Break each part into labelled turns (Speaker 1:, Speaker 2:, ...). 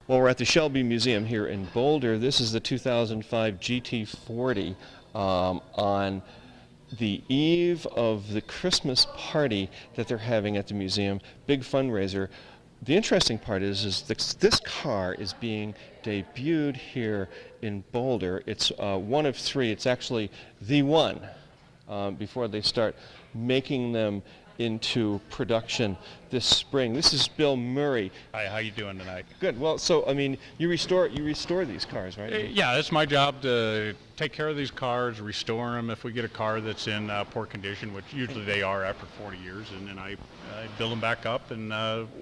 Speaker 1: Well, we're at the Shelby Museum here in Boulder. This is the 2005 GT-40 on the eve of the Christmas party that they're having at the museum. Big fundraiser. The interesting part is this car is being debuted here in Boulder. It's one of three. It's actually the one before they start making them into production this spring. This is Bill Murray.
Speaker 2: Hi, how you doing tonight?
Speaker 1: Good. Well, so I mean, you restore these cars, right?
Speaker 2: Yeah, it's my job to take care of these cars, restore them. If we get a car that's in poor condition, which usually they are after 40 years, and then I build them back up and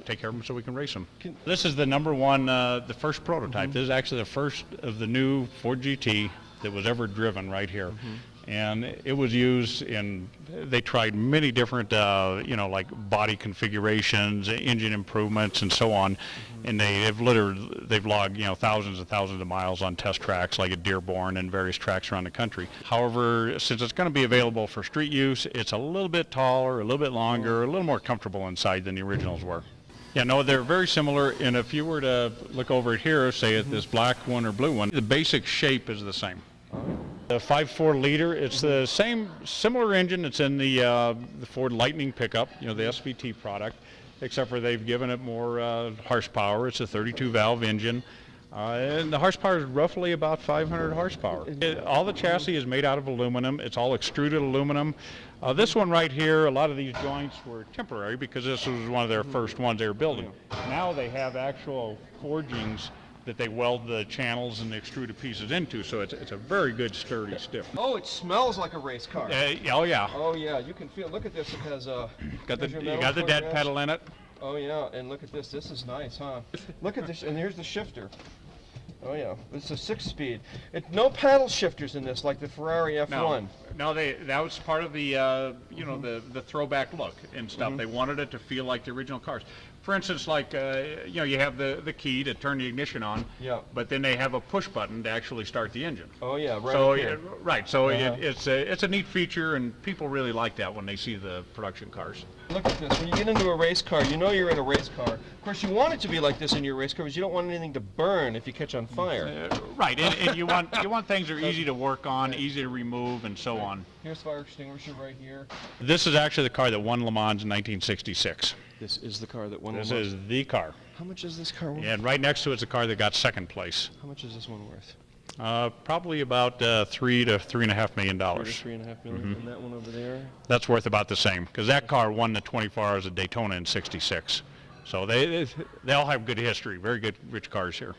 Speaker 2: take care of them so we can race them. This is the number one, the first prototype. This is actually the first of the new Ford GT that was ever driven right here. And it was used in, they tried many different, like body configurations, engine improvements, and so on. And they've logged, thousands and thousands of miles on test tracks like at Dearborn and various tracks around the country. However, since it's going to be available for street use, it's a little bit taller, a little bit longer, a little more comfortable inside than the originals were. Yeah, no, they're very similar. And if you were to look over here, say at this black one or blue one, the basic shape is the same. The 5.4 liter, it's the similar engine that's in the Ford Lightning pickup, the SVT product, except for they've given it more horsepower. It's a 32 valve engine, and the horsepower is roughly about 500 horsepower. All the chassis is made out of aluminum. It's all extruded aluminum. This one right here, a lot of these joints were temporary because this was one of their first ones they were building. Now they have actual forgings that they weld the channels and the extruded pieces into, so it's a very good, sturdy, stiff.
Speaker 1: Oh, it smells like a race car.
Speaker 2: Oh yeah.
Speaker 1: Oh yeah, you can feel. Look at this. It has a.
Speaker 2: You got the dead pedal in it.
Speaker 1: Oh yeah, and look at this. This is nice, huh? Look at this, and here's the shifter. Oh yeah, it's a 6-speed. No paddle shifters in this like the Ferrari F1.
Speaker 2: No, that was part of the the throwback look and stuff. They wanted it to feel like the original cars. For instance, like you have the key to turn the ignition on.
Speaker 1: Yeah.
Speaker 2: But then they have a push button to actually start the engine.
Speaker 1: Oh yeah, right.
Speaker 2: So
Speaker 1: here.
Speaker 2: right, so it's a neat feature, and people really like that when they see the production cars.
Speaker 1: Look at this. When you get into a race car, you know you're in a race car. Of course, you want it to be like this in your race car because you don't want anything to burn if you catch on fire.
Speaker 2: Right, and you want things that are easy to work on, easy to remove, and so on.
Speaker 1: Here's fire extinguisher right here.
Speaker 2: This is actually the car that won Le Mans in 1966.
Speaker 1: This is the car that won.
Speaker 2: This is the car.
Speaker 1: How much is this car worth?
Speaker 2: Yeah, and right next to it's a car that got second place.
Speaker 1: How much is this one worth?
Speaker 2: Probably about $3 to $3.5 million.
Speaker 1: $3 to $3.5 million. And that one over there?
Speaker 2: That's worth about the same, because that car won the 24 Hours of Daytona in '66. So they all have good history, very good, rich cars here.